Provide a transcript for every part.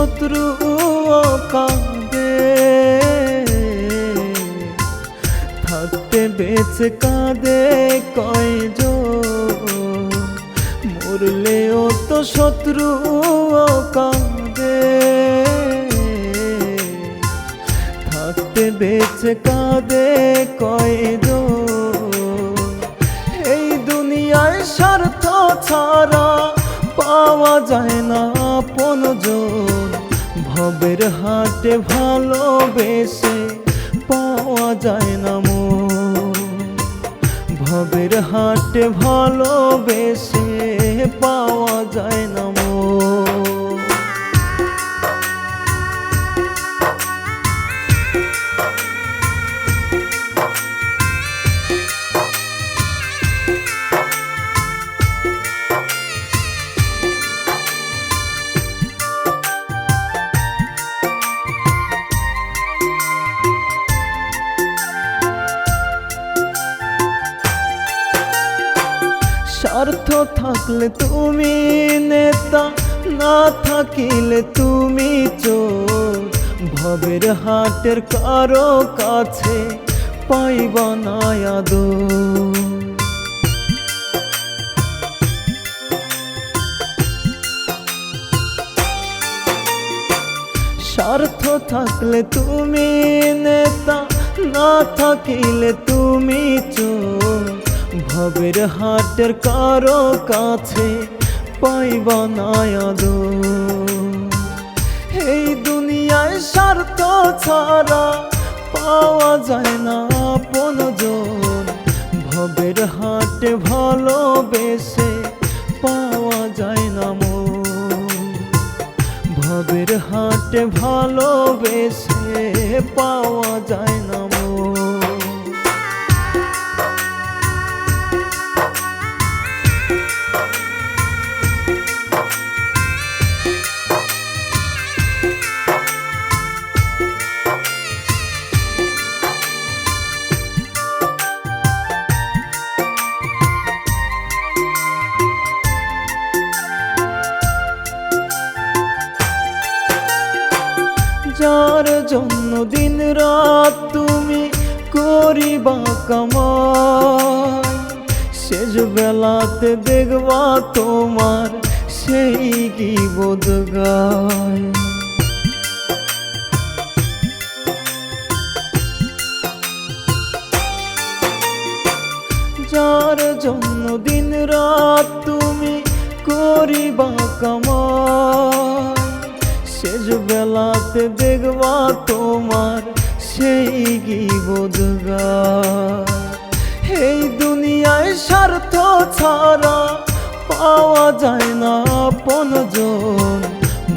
শত্রু কাঁদে, থাকতে বেঁচে কাঁদে কয়জন, মরলেও তো শত্রু কাঁদে, থাকতে বেঁচে কাঁদে কয়জন। এই দুনিয়ায় স্বার্থ ছাড়া পাওয়া যায় না আপনজন, ভবের হাটে ভালোবেসে পাওয়া যায় না মন, ভবের হাটে ভালোবেসে পাওয়া যায় না মন। স্বার্থ থাকলে তুমি নেতা, না থাকিলে তুমি চোর, ভবের হাটের কারো কাছে পাইবা না আদর। স্বার্থ থাকলে তুমি নেতা, না থাকিলে তুমি চোর, ভবের হাটের কারো কাছে পাইবা না আদর। এই দুনিয়ায় স্বার্থ ছাড়া পাওয়া যায় না আপনজন, ভবের হাটে ভালোবেসে পাওয়া যায় না মন, ভবের হাটে ভালোবেসে পাওয়া যায় না মন। যার জন্য দিন রাত তুমি করিবা কামাই, শেষ বেলাতে দেখবা তোমার সেই কি বোধ গায়। যার জন্য দিন রাত তুমি করিবা কামাই, শেষ বেলাতে দেখবা তোমার সেই কি বোধ গায়। এই দুনিয়ায় স্বার্থ ছাড়া পাওয়া যায় না আপনজন,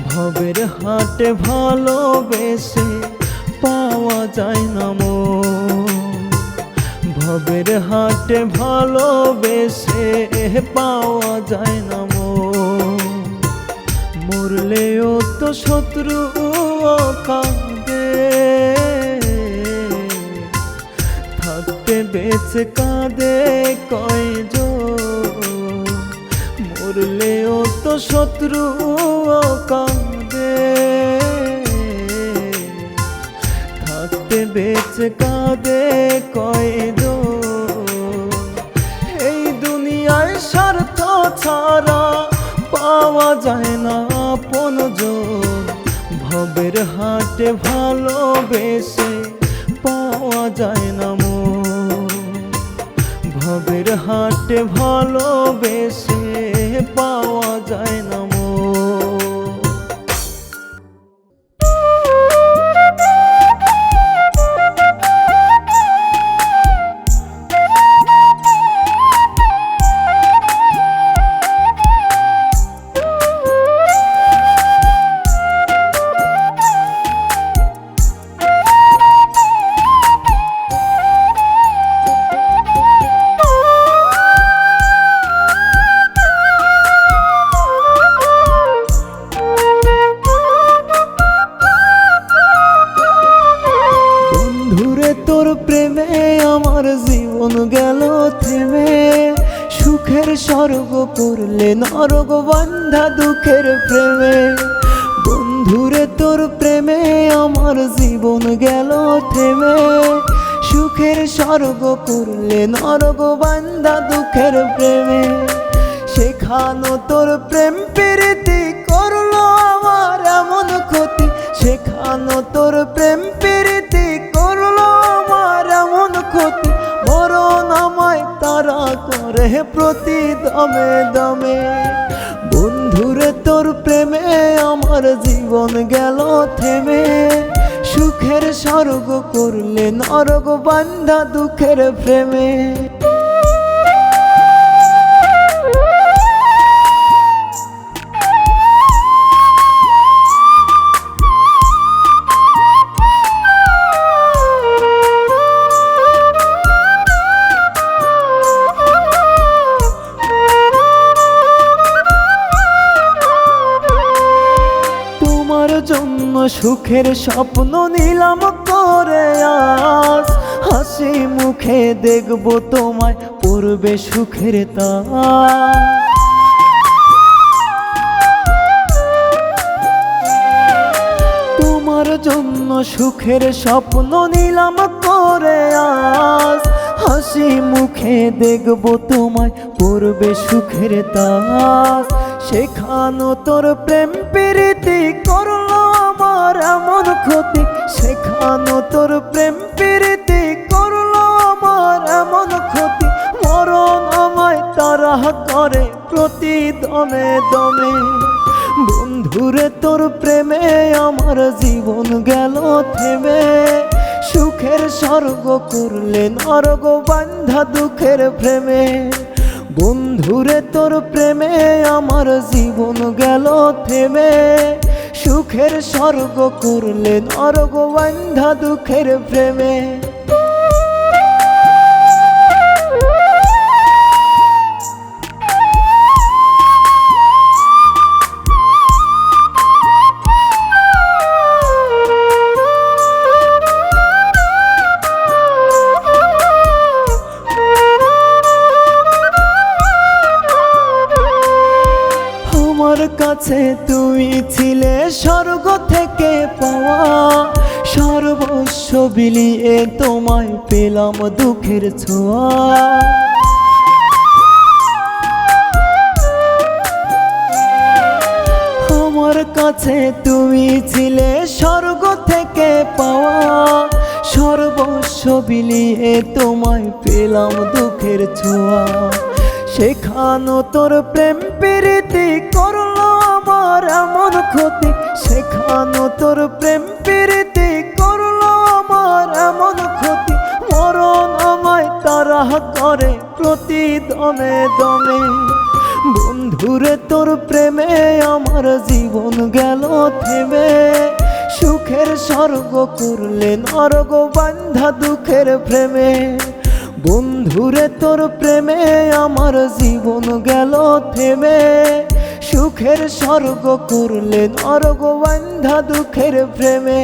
ভবের হাটে ভালোবেসে পাওয়া যায় না মন, ভবের হাটে ভালোবেসে পাওয়া যায় না মন। মরলেও তো শত্রু কাঁদে, থাকতে বেঁচে কাঁদে কয়জন, মরলেও তো শত্রু কাঁদে, থাকতে বেঁচে কাঁদে কয়জন। এই দুনিয়ায় স্বার্থ ছাড়া পাওয়া যায় না আপনজন, ভবের হাটে ভালোবেসে পাওয়া যায় না মন, ভবের হাটে ভালোবেসে পাওয়া যায় না মন। স্বর্গ করলে নরক বান্ধা দুঃখের প্রেমে। বন্ধুরে তোর প্রেমে আমার জীবন গেল থেমে, সুখের স্বর্গ করলে নরক বান্দা দুঃখের প্রেমে। শেখানো তোর প্রেম প্রীতি করলো আমার এমন ক্ষতি, শেখানো তোর প্রেম প্রীতি করলো আমার এমন ক্ষতি। মরণ আমায় তারা করে প্রতি দমে দমে, বন্ধুরে তোর প্রেমে আমার জীবন গেল থেমে, সুখের স্বর্গ করলে নরক বান্ধা দুঃখের প্রেমে। জন্য সুখের স্বপ্ন নিলাম করে আজ, হাসি মুখে দেখব তোমায় পড়বে সুখের তাজ। তোমার জন্য সুখের স্বপ্ন নিলাম করে আজ, হাসি মুখে দেখব তোমায় পড়বে সুখের তাজ। শেখানো তোর প্রেম প্রীতি করলো আমার এমন ক্ষতি, শেখানো তোর প্রেম প্রীতি করলো আমার এমন ক্ষতি। মরণ আমায় তারা করে প্রতি দমে দমে, বন্ধুরে তোর প্রেমে আমার জীবন গেল থেমে, সুখের স্বর্গ করলে নরক বান্ধা দুঃখের প্রেমে। বন্ধুরে তোর প্রেমে আমার জীবন গেল থেমে, সুখের স্বর্গ করলে নরক বান্ধা দুঃখের প্রেমে। আমার কাছে তুই ছিলে স্বর্গ থেকে পাওয়া, সর্বস্ব বিলিয়ে তোমায় পেলাম দুঃখের ছোঁয়া। আমার কাছে তুমি ছিলে স্বর্গ থেকে পাওয়া, সর্বস্ব বিলিয়ে তোমায় পেলাম দুঃখের ছোঁয়া। শেখানো তোর প্রেম প্রীতি করলো আমার এমন ক্ষতি, শেখানো তোর প্রেম প্রীতি করলো আমার এমন ক্ষতি। মরণ আমায় তারা করে প্রতি দমে দমে, বন্ধুরে তোর প্রেমে আমার জীবন গেল থেমে, সুখের স্বর্গ করলে নরক বান্ধা দুঃখের প্রেমে। বন্ধুরে তোর প্রেমে আমার জীবন গেল থেমে, সুখের স্বর্গ করলে নরক বান্ধা দুঃখের প্রেমে।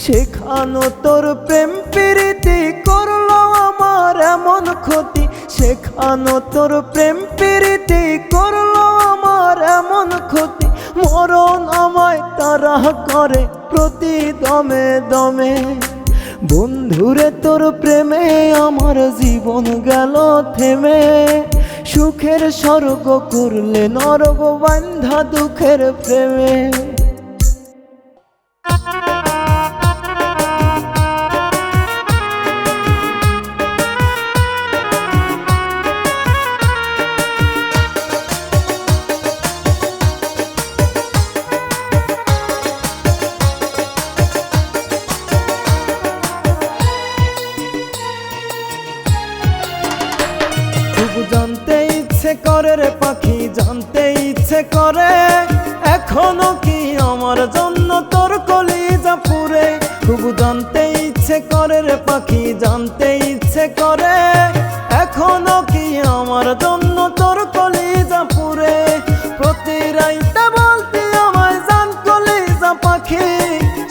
শেখানো তোর প্রেম প্রীতি করলো আমার এমন ক্ষতি, শেখানো তোর প্রেম প্রীতি করলো আমার এমন ক্ষতি। মরণ আমায় তারা করে প্রতি দমে দমে, বন্ধুরে তোর প্রেমে আমার জীবন গেল থেমে, সুখের স্বর্গ করলে নরক বান্ধা দুঃখের প্রেমে। জানতে ইচ্ছে করে রে পাখি, জানতে ইচ্ছে করে এখনো কি আমার জন্য তোর কলিজা পুরে। খুব জানতে ইচ্ছে করে রে পাখি, জানতে ইচ্ছে করে এখনো কি আমার জন্য তোর কলিজা পুরে। প্রতি রাইতে বলতি আমায় জান কলিজা পাখি,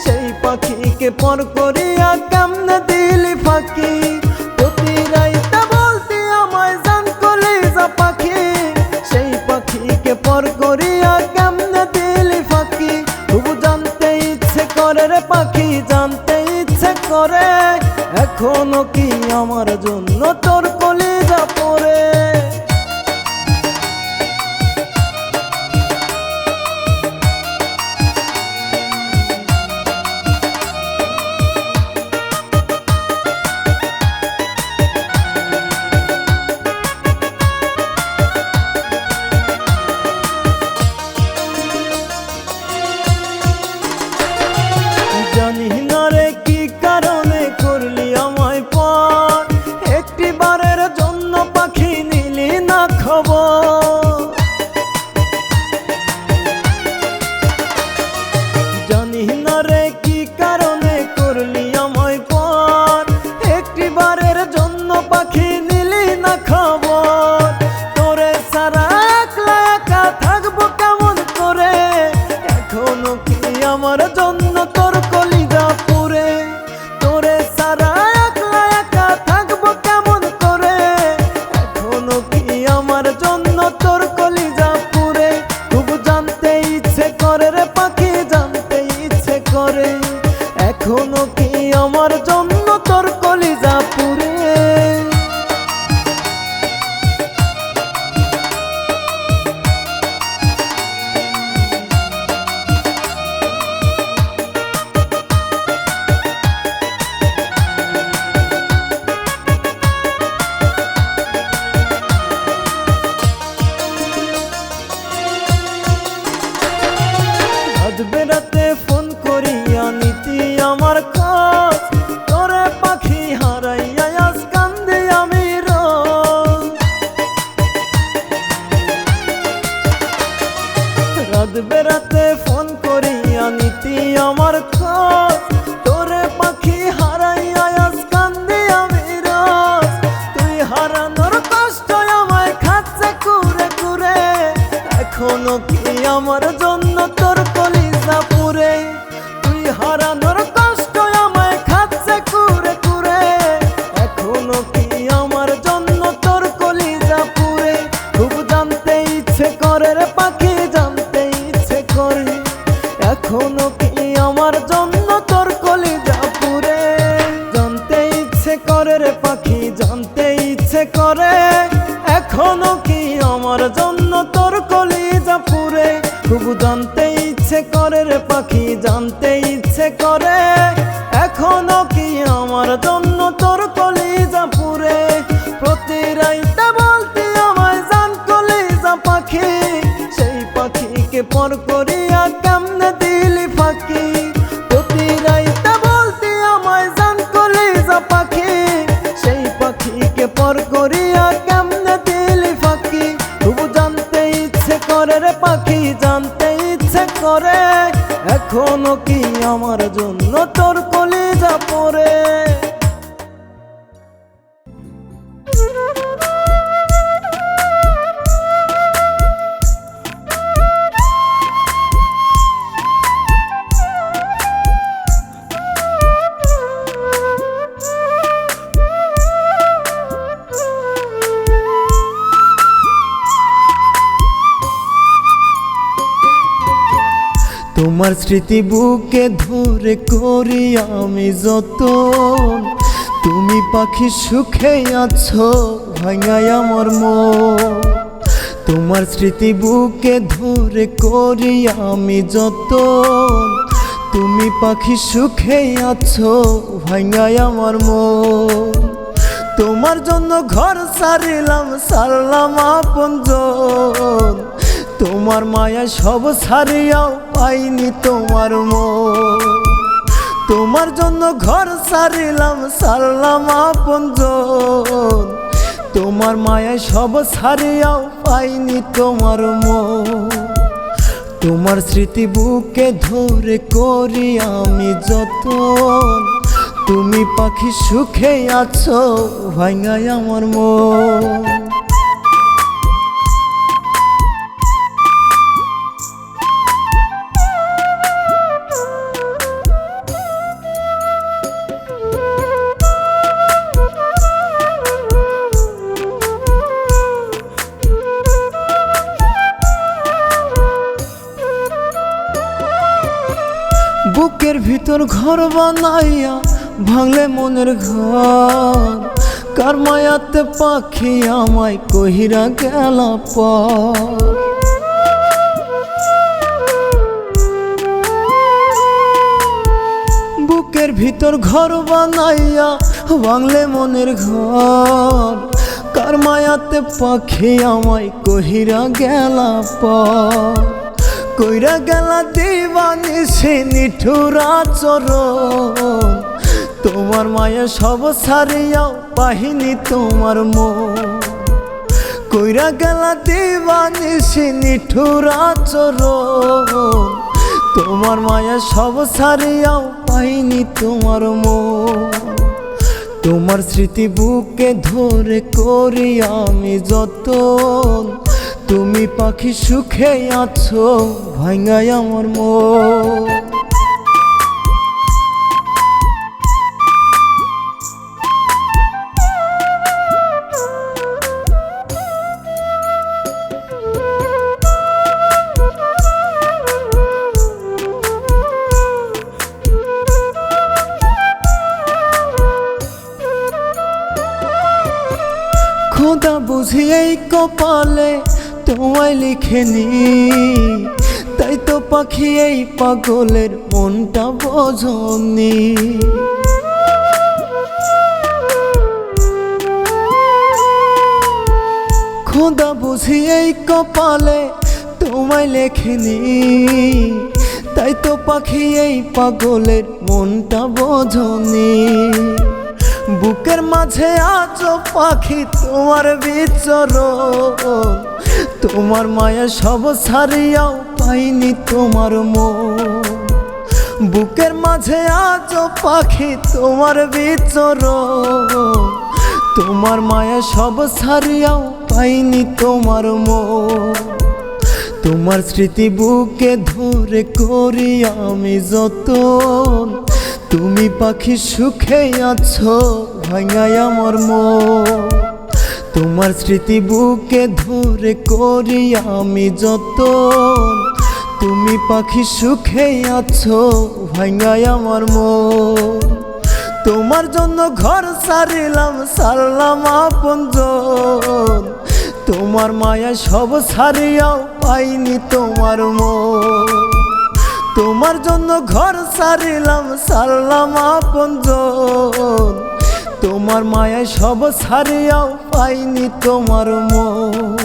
সেই পাখিকে পর করিয়া কেমনে দিলি ফাঁকি। প্রতি রাইতে বলতি আমায় জান কলিজা পাখি, সেই পাখিকে পর করিয়া কেমনে দিলি ফাঁকি। খুব জানতে রে পাখি জানতে ইচ্ছে করে এখনো কি আমার জন্য তোর কলিজা পড়ে। জানি না রে কি কারণে করলি আমায় পর, একটি বারের জন্য পাখি নিলি না খবর। জানি না রে কি কারণে করলি আমায় পর, একটি বারের জন্য পাখি নিলি না খবর। তোরে সারা একলা একা থাকবো কেমন করে, এখনো কি আমার জন্য তোর কলিজা পুরে। তোরে সারা একলা একা থাকবো কেমন করে, এখনো কি আমার জন্য তোর কলিজা পুরে। খুব জানতে ইচ্ছে করে রে পাখি জানতে ইচ্ছে করে, এখনো কি আমার জন্য তোর কলিজা পুরে। বেড়াতে ফোন করিয়া নীতি আমার কাজ, তোরে পাখি হারাইয়া আজ কান্দে আমি রোজ। রাত বেড়াতে ফোন করিয়া নীতি আমার কাজ, তোরে পাখি হারাইয়া আজ কান্দে আমি রোজ। তুই হারানোর কষ্ট আমায় খাচ্ছে কুরে কুরে, এখনো কি আমার জন্য তোর কলিজা পুরে। তুই হারানোর কষ্ট আমায় খাচ্ছে কুরে কুরে, এখনো কি আমার জন্য তোর কলিজা পুরে। খুব জানতে ইচ্ছে করে রে পাখি জানতে ইচ্ছে করে, এখনো কি আমার জন্য তোর কলিজা পুরে। জানতে ইচ্ছে করে রে পাখি জানতে ইচ্ছে করে, এখনো কি আমার জন্য তোর কলিজা পুরে। খুব জানতে ইচ্ছে করে রে পাখি জানতে ইচ্ছে করে, এখনো কি আমার জন্য তোর কলিজা পুরে। প্রতি রাইতে বলতি আমায় জান কলিজা পাখি, সেই পাখিকে পর করিয়া কেমনে দিলি ফাঁকি। প্রতি রাইতে বলতি আমায় জান কলিজা পাখি, সেই পাখিকে পর করিয়া কেমনে দিলি ফাঁকি। খুব জানতে ইচ্ছে করে রে পাখি জানতে ইচ্ছে করে, এখনো কি আমার জন্য তোর কলিজা পড়ে। তোমার স্মৃতি বুকে ধরে করি আমি যতন, তুমি পাখি সুখে আছো ভাঙাই আমার মন। তোমার স্মৃতি বুকে ধরে করি আমি যতন, তুমি পাখি সুখে আছো ভাঙাই আমার মন। তোমার জন্য ঘর ছাড়িলাম ছাড়লাম আপনজন, তোমার মায়া সব ছাড়িয়াও পাইনি তোমার মন। তোমার জন্য ঘর ছাড়িলাম ছাড়লাম আপনজন, তোমার মায়া সব ছাড়িয়াও পাইনি তোমার মন। তোমার স্মৃতি বুকে ধরে করি আমি যতন, তুমি পাখি সুখে আছো ভাঙাই আমার মন। বুকের ভিতর ভিতর ঘর বানাইয়া ভাঙলে মনের ঘর, কার মায়াতে পাখি আমায় কহিরা গেলা পর। বুকের ভিতর ঘর বানাইয়া ভাঙলে মনের ঘর, কার মায়াতে পাখি আমায় কহিরা গেলা পর। কইরা গেলা দিবানিশি নিঠুর আচরণ, তোমার মায়া সব ছাড়িয়াও পাহিনি তোমার মন। কইরা গেলা দিবানিশি নিঠুর আচরণ, তোমার মায়া সব ছাড়িয়াও পাইনি তোমার মন। তোমার স্মৃতি বুকে ধরে করি আমি যতন, তুমি পাখি সুখে আছো ভাঙায় আমার মন। খোদা বুঝি এই কপালে তোমায় লিখেনি, তাই তো পাখি এই পাগলের মনটা বোঝনি। খোদা বুঝি এই কপালে তোমায় লেখেনি, তাই তো পাখি এই পাগলের মনটা বোঝনি। বুকের মাঝে আছো পাখি তোমার বিচরণ, তোমার মায়া সব ছাড়িয়াও পাইনি তোমার মন। বুকের মাঝে আছো পাখি তোমার বিচরণ, তোমার মায়া সব ছাড়িয়াও পাইনি তোমার মন। তোমার স্মৃতি বুকে ধরে করি আমি যতন, তুমি পাখি সুখে আছো ভাঙায় আমার মন। তোমার স্মৃতি বুকে ধরে করি আমি যতন, তুমি পাখি সুখে আছো ভাঙায় আমার মন। তোমার জন্য ঘর ছাড়িলাম ছাড়লাম আপনজন, তোমার মায়া সব ছাড়িয়াও পাইনি তোমার মন। তোমার জন্য ঘর ছাড়িলাম ছাড়লাম আপনজন, তোমার মায়া সব ছাড়িয়াও পাইনি তোমার মন।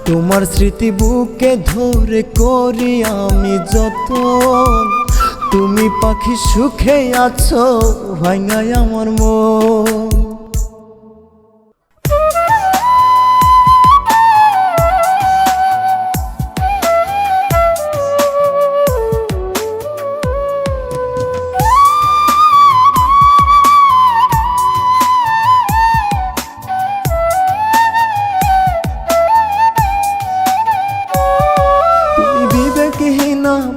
তোমার স্মৃতি বুকে ধরে করি আমি যতন, তুমি পাখি সুখে আছো ভাঙায় আমার মন।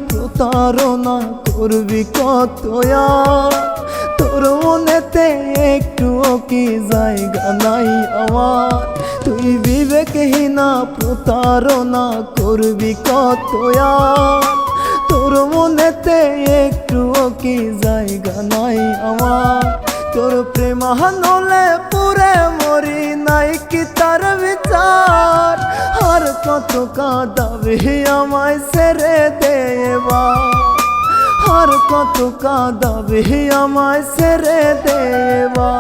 প্রতারণা করবি কত আর, তোর মনেতে একটুও কি জায়গা নাই আমার। তুই বিবেকহীনা প্রতারণা করবি কত আর, তোর মনেতে একটুও কি জায়গা নাই আমার। তোর প্রেম হানলে পুরে মরি নাই কি তার বিচার, আর কত কাঁদাবি আমায় ছেড়ে দেবা, আর কত কাঁদাবি আমায় ছেড়ে দেবা।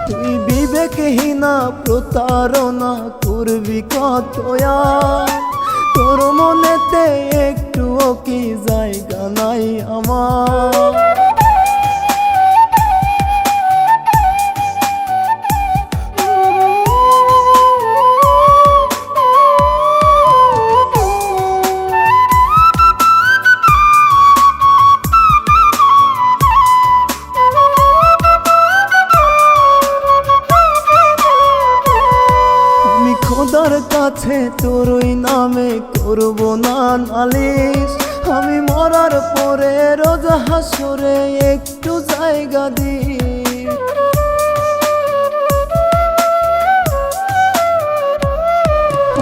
তুই বিবেকহীনা প্রতারণা করবি কত আর, তোর মনেতে একটুও কি জায়গা নাই আমার। খোদার কাছে তোর ওই নামে করব না নালিশ, আমি মরার পরে রোজ হাসরে একটু জায়গা দিই।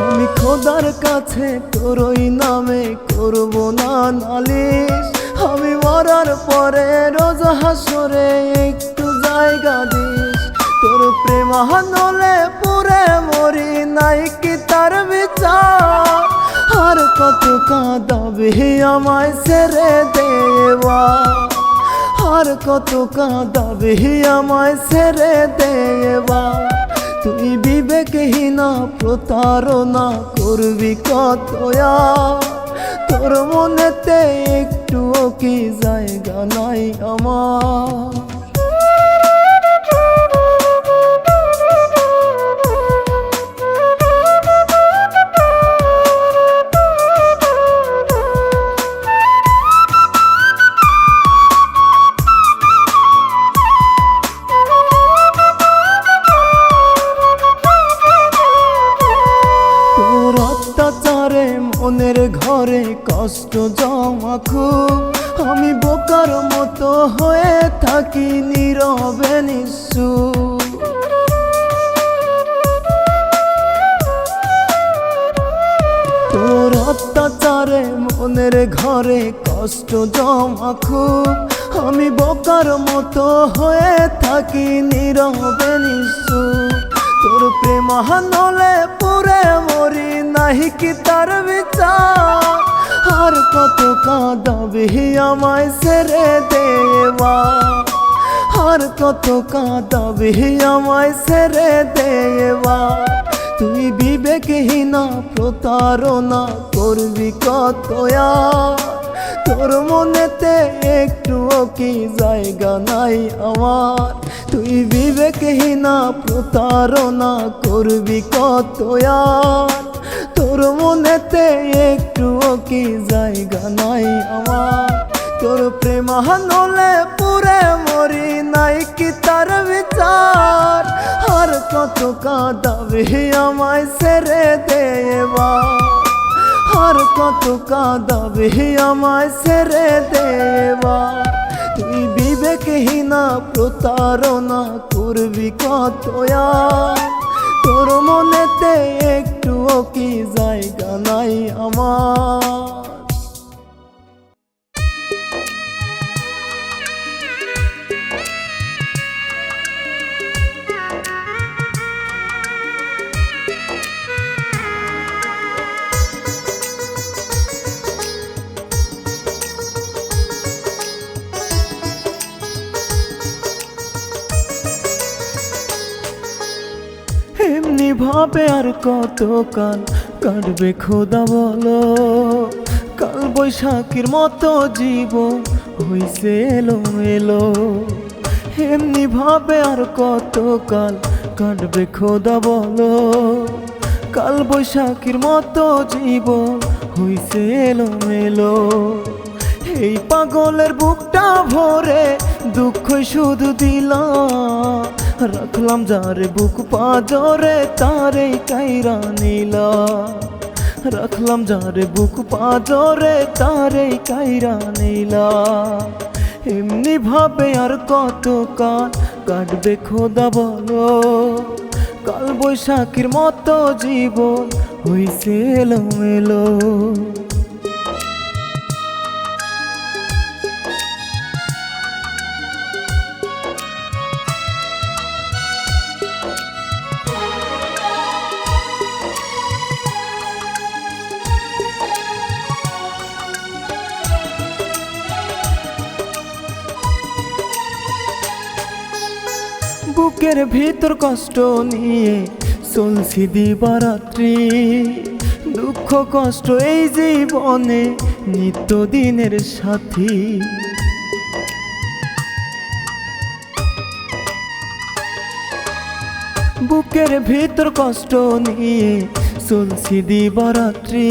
আমি খোদার কাছে তোর ওই নামে করব না নালিশ, আমি মরার পরে রোজ হাসরে একটু জায়গা দিস। তোর প্রেম হানলে পুরে মরি, নাই কি তার বিচার? আর কত কাঁদাবে আমায় ছেড়ে দেওয়া, আর কত কাঁদাবে আমায় ছেড়ে দেওয়া। তুই বিবেকহীনা প্রতারণা করবি কত আর? তোর মনেতে একটুও কি জায়গা নাই আমার? অত্যাচারে মনের ঘরে কষ্ট জমা খুব, আমি বোকার মতো হয়ে থাকি নীরবে নিঃসুপ। তোর অত্যাচারে মনের ঘরে কষ্ট জমা খুব, আমি বোকার মতো হয়ে থাকি নীরবে নিঃসুপ। তোর প্রেম হানলে পুরে মরি, নাহি কি তার বিচার? আর কত কাঁদাবে আমায় ছেড়ে দেওয়া, আর কত কাঁদাবে আমায় ছেড়ে দেওয়া। তুই বিবেকহীনা প্রতারণা করবি কত আর? তোর মনেতে একটুও কি জায়গা নাই আমার? তুই বিবেকহীনা প্রতারণা করবি কত আর? তোর মনেতে একটুও কি জায়গা নাই আমার? তোর প্রেম হানলে পুরে মরি, নাই কি তার বিচার? আর কত কাঁদাবে আমায় ছেড়ে দেওয়া, আর কত কাঁদাবে আমায় ছেড়ে দেওয়া। তুই বিবেকহীনা প্রতারণা করবি কত আর? তোর মনেতে একটুও কি জায়গা নাই আমার? এমনি ভাবে আর কত কাল কাটবে খোদা বলো? কাল বৈশাখীর মতো জীবন হইছে এলোমেলো। এমনি ভাবে আর কত কাল কাটবে খোদা বলো? কাল বৈশাখীর মতো জীবন হইছে এলোমেলো। এই পাগলের বুকটা ভরে দুঃখ শুধু দিলাম, রাখলাম যারে বুক পাজরে তারে কাইরা নিলা। রাখলাম যারে বুক পাজরে তারে কাইরা নিলা। এমনি ভাবে আর কত কাল কাটবে খোদা বলো? কাল বৈশাখীর মতো জীবন হইছে এলোমেলো। বুকের ভিতর কষ্ট নিয়ে চলছি দিবারাত্রি, দুঃখ কষ্ট এই জীবনে নিত্যদিনের সাথী। বুকের ভিতর কষ্ট নিয়ে চলছি দিবারাত্রি,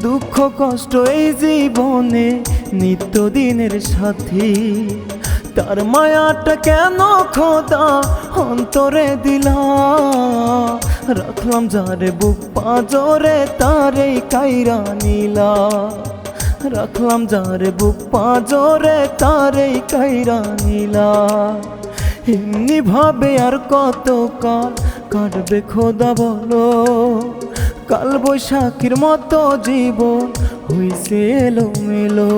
দুঃখ কষ্ট এই জীবনে নিত্যদিনের সাথী। তার মায়াটা কেন খোদা অন্তরে দিলা? রাখলাম যারে বুক পাজরে তারে কাইরা নিলা। রাখলাম যারে বুক পাজরে তারে কাইরা নিলা। এমনি ভাবে আর কত কাল কাটবে খোদা বলো? কাল বৈশাখীর মতো জীবন হইছে এলোমেলো।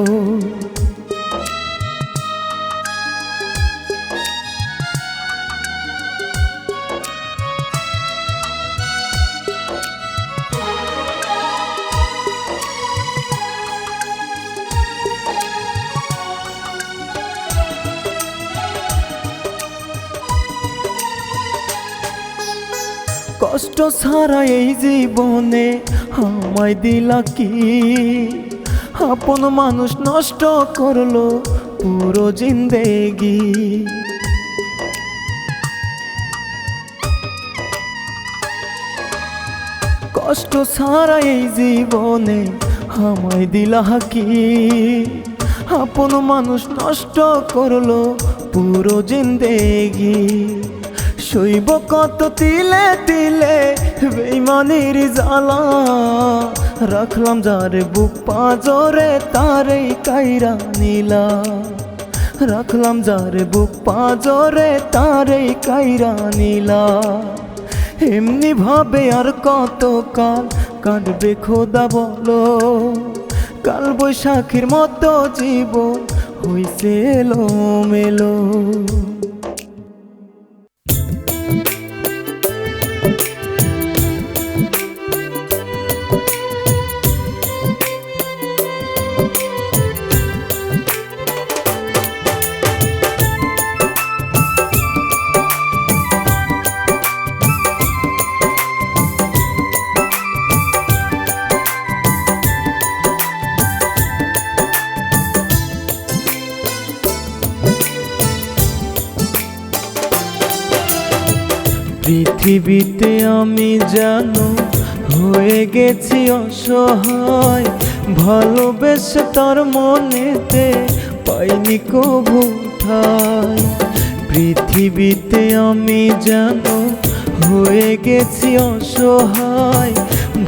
কষ্ট ছাড়া এই জীবনে আমায় দিলা কি, আপন মানুষ নষ্ট করলো পুরো জিন্দেগি। কষ্ট ছাড়া এই জীবনে আমায় দিলা কি, আপন মানুষ নষ্ট করলো পুরো জিন্দেগি। শৈব কত তিলে তিলে বেইমানির জ্বালা, রাখলাম যারে বুক পাঁজরে তারেই কাইরা নিলা, রাখলাম যারে বুক পাঁজরে তারেই কাইরা নিলা। এমনি ভাবে আর কত কাল কাটবে খোদা বলো, কাল বৈশাখীর মতো জীবন হইছে এলোমেলো। পৃথিবীতে আমি জানো হয়ে গেছি অসহায়, ভালোবেসে তার মনেতে পাইনি কবু ঠাঁই। পৃথিবীতে আমি জানো হয়ে গেছি অসহায়,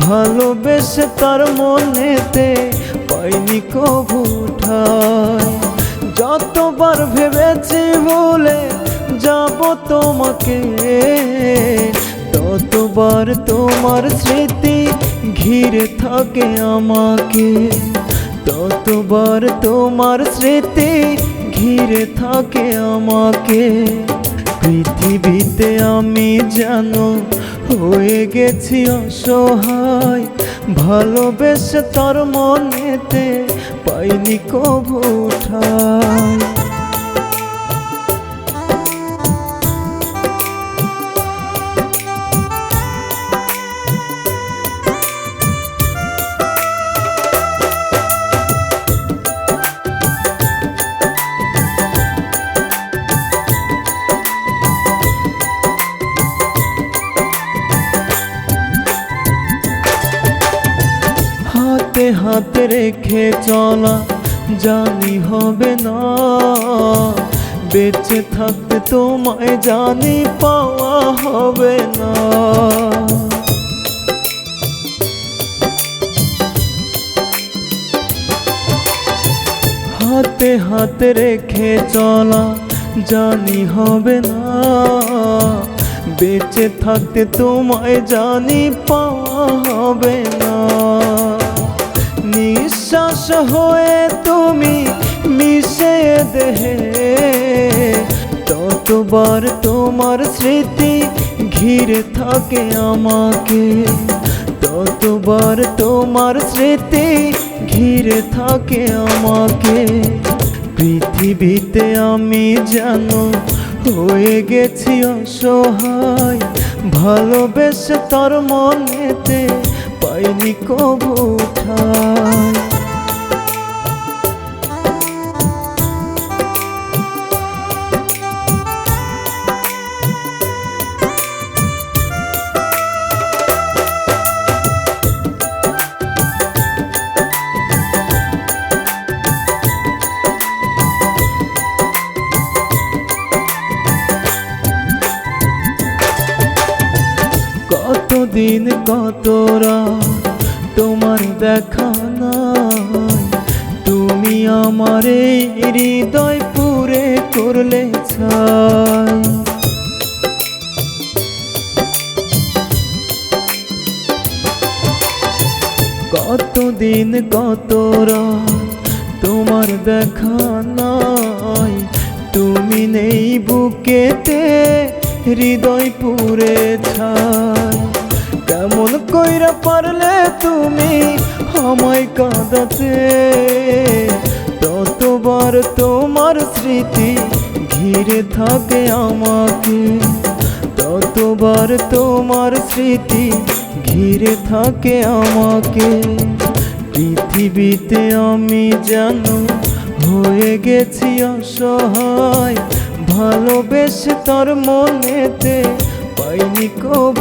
ভালোবেসে তার মনেতে পাইনি কবু ঠাঁই। যতবার ভেবেছি ভুলে যাব তোমাকে, ততবার তোমার স্মৃতি ঘিরে থাকে আমাকে, ততবার তোমার স্মৃতি ঘিরে থাকে আমাকে। পৃথিবীতে আমি জানো হয়ে গেছি অসহায়, ভালোবেসে তার মনেতে পাইনি কবু ঠাঁই। হাতে হাতে রেখে চলা জানি হবে না, বেঁচে থাকতে তোমায় জানি পাওয়া হবে না। হাতে হাতে রেখে চলা জানি হবে না, বেঁচে থাকতে তোমায় জানি পাওয়া হবে না। নিঃশ্বাস হয়ে তুমি মিশে দেহে, ততবার তোমার স্মৃতি ঘিরে থাকে আমাকে, ততবার তোমার স্মৃতি ঘিরে থাকে আমাকে। পৃথিবীতে আমি জানো হয়ে গেছি অসহায়, ভালোবেসে তার মনেতে পাইনি কবু ঠাঁই। কতদিন কত রাত তোমার দেখা নাই, তুমি আমার এই হৃদয় পুরে করলে ছাই। কতদিন কত রাত তোমার দেখা নাই, তুমি নেই বুকেতে হৃদয় পুরে ছাই। কেমন কইরা পারলে তুমি আমায় কাঁদাতে, ততবার তোমার স্মৃতি ঘিরে থাকে আমাকে, যতবার তোমার স্মৃতি ঘিরে থাকে আমাকে, পৃথিবীতে আমি যেন হয়ে গেছি অসহায়, ভালোবেসে তোর মনেতে পাইনি কবু